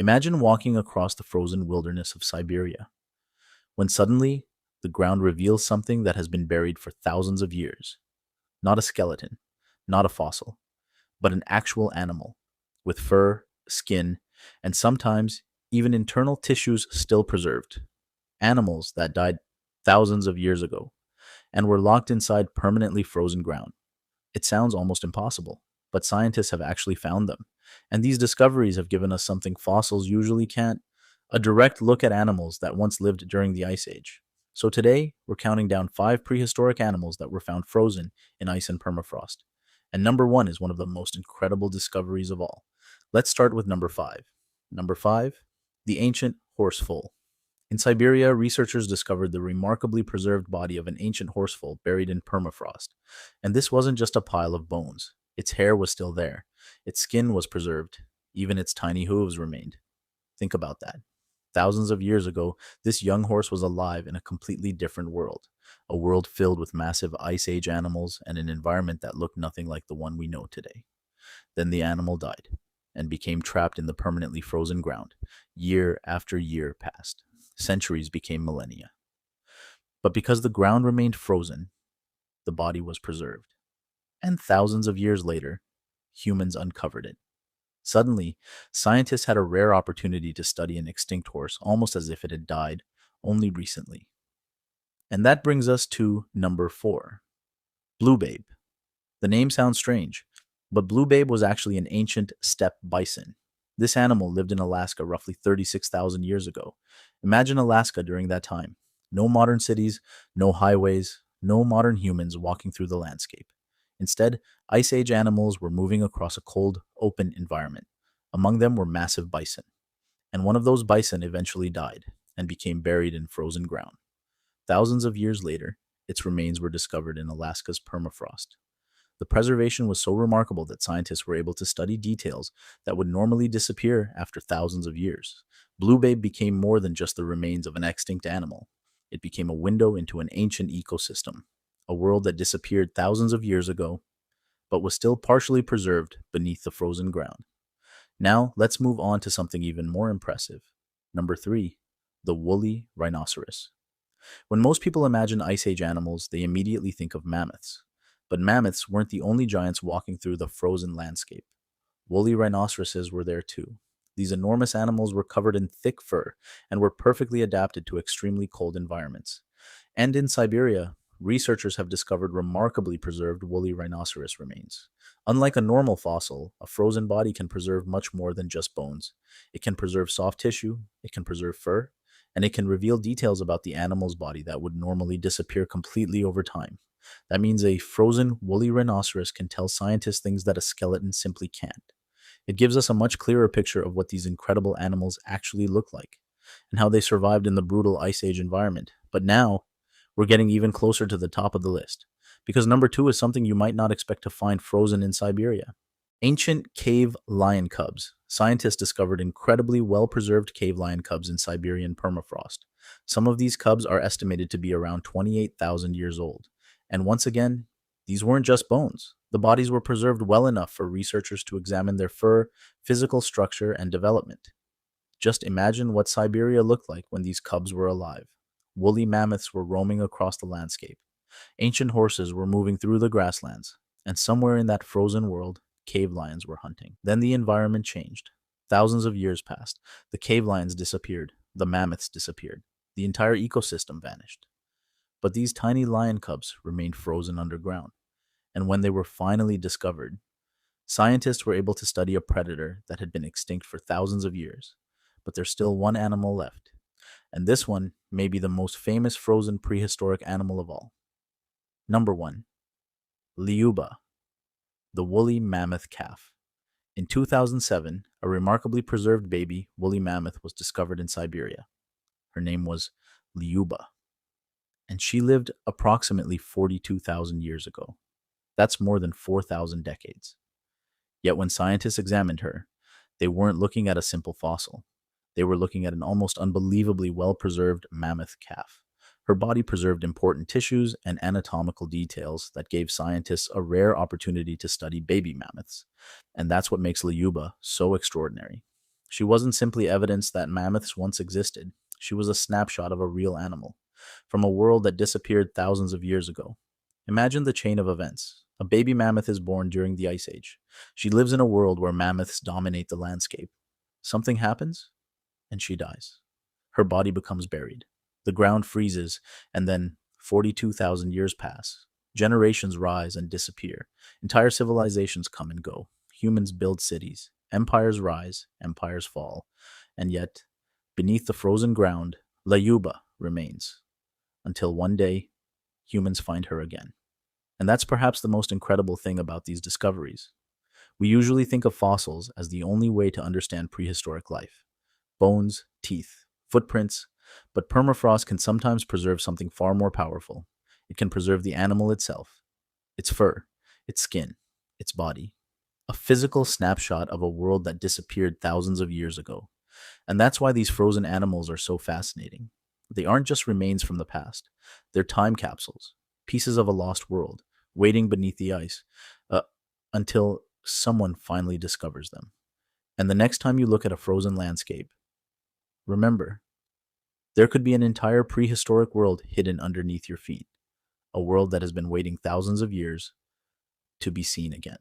Imagine walking across the frozen wilderness of Siberia, when suddenly the ground reveals something that has been buried for thousands of years. Not a skeleton, not a fossil, but an actual animal, with fur, skin, and sometimes even internal tissues still preserved. Animals that died thousands of years ago and were locked inside permanently frozen ground. It sounds almost impossible, but scientists have actually found them. And these discoveries have given us something fossils usually can't: a direct look at animals that once lived during the Ice Age. So today, we're counting down 5 prehistoric animals that were found frozen in ice and permafrost. And number 1 is one of the most incredible discoveries of all. Let's start with number 5. Number 5, the ancient horse foal. In Siberia, researchers discovered the remarkably preserved body of an ancient horse foal buried in permafrost. And this wasn't just a pile of bones. Its hair was still there. Its skin was preserved. Even its tiny hooves remained. Think about that. Thousands of years ago, this young horse was alive in a completely different world, a world filled with massive ice age animals and an environment that looked nothing like the one we know today. Then the animal died and became trapped in the permanently frozen ground. Year after year passed. Centuries became millennia. But because the ground remained frozen, the body was preserved. And thousands of years later, humans uncovered it. Suddenly, scientists had a rare opportunity to study an extinct horse almost as if it had died only recently. And that brings us to number 4, Blue Babe. The name sounds strange, but Blue Babe was actually an ancient steppe bison. This animal lived in Alaska roughly 36,000 years ago. Imagine Alaska during that time. No modern cities, no highways, no modern humans walking through the landscape. Instead, Ice Age animals were moving across a cold, open environment. Among them were massive bison. And one of those bison eventually died and became buried in frozen ground. Thousands of years later, its remains were discovered in Alaska's permafrost. The preservation was so remarkable that scientists were able to study details that would normally disappear after thousands of years. Blue Babe became more than just the remains of an extinct animal. It became a window into an ancient ecosystem, a world that disappeared thousands of years ago, but was still partially preserved beneath the frozen ground. Now, let's move on to something even more impressive. Number 3, the woolly rhinoceros. When most people imagine Ice Age animals, they immediately think of mammoths. But mammoths weren't the only giants walking through the frozen landscape. Woolly rhinoceroses were there too. These enormous animals were covered in thick fur and were perfectly adapted to extremely cold environments. And in Siberia, researchers have discovered remarkably preserved woolly rhinoceros remains. Unlike a normal fossil, a frozen body can preserve much more than just bones. It can preserve soft tissue, it can preserve fur, and it can reveal details about the animal's body that would normally disappear completely over time. That means a frozen woolly rhinoceros can tell scientists things that a skeleton simply can't. It gives us a much clearer picture of what these incredible animals actually look like and how they survived in the brutal Ice Age environment. But now, we're getting even closer to the top of the list, because number 2 is something you might not expect to find frozen in Siberia. Ancient cave lion cubs. Scientists discovered incredibly well-preserved cave lion cubs in Siberian permafrost. Some of these cubs are estimated to be around 28,000 years old. And once again, these weren't just bones. The bodies were preserved well enough for researchers to examine their fur, physical structure, and development. Just imagine what Siberia looked like when these cubs were alive. Woolly mammoths were roaming across the landscape. Ancient horses were moving through the grasslands. And somewhere in that frozen world, cave lions were hunting. Then the environment changed. Thousands of years passed. The cave lions disappeared. The mammoths disappeared. The entire ecosystem vanished. But these tiny lion cubs remained frozen underground. And when they were finally discovered, scientists were able to study a predator that had been extinct for thousands of years. But there's still one animal left. And this one may be the most famous frozen prehistoric animal of all. Number 1, Lyuba, the woolly mammoth calf. In 2007, a remarkably preserved baby woolly mammoth was discovered in Siberia. Her name was Lyuba, and she lived approximately 42,000 years ago. That's more than 4,000 decades. Yet when scientists examined her, they weren't looking at a simple fossil. They were looking at an almost unbelievably well-preserved mammoth calf. Her body preserved important tissues and anatomical details that gave scientists a rare opportunity to study baby mammoths. And that's what makes Lyuba so extraordinary. She wasn't simply evidence that mammoths once existed, she was a snapshot of a real animal, from a world that disappeared thousands of years ago. Imagine the chain of events. A baby mammoth is born during the Ice Age. She lives in a world where mammoths dominate the landscape. Something happens, and she dies. Her body becomes buried. The ground freezes, and then 42,000 years pass. Generations rise and disappear. Entire civilizations come and go. Humans build cities. Empires rise, empires fall. And yet, beneath the frozen ground, Lyuba remains. Until one day, humans find her again. And that's perhaps the most incredible thing about these discoveries. We usually think of fossils as the only way to understand prehistoric life: bones, teeth, footprints, but permafrost can sometimes preserve something far more powerful. It can preserve the animal itself, its fur, its skin, its body. A physical snapshot of a world that disappeared thousands of years ago. And that's why these frozen animals are so fascinating. They aren't just remains from the past, they're time capsules, pieces of a lost world, waiting beneath the ice uh, until someone finally discovers them. And the next time you look at a frozen landscape, remember, there could be an entire prehistoric world hidden underneath your feet, a world that has been waiting thousands of years to be seen again.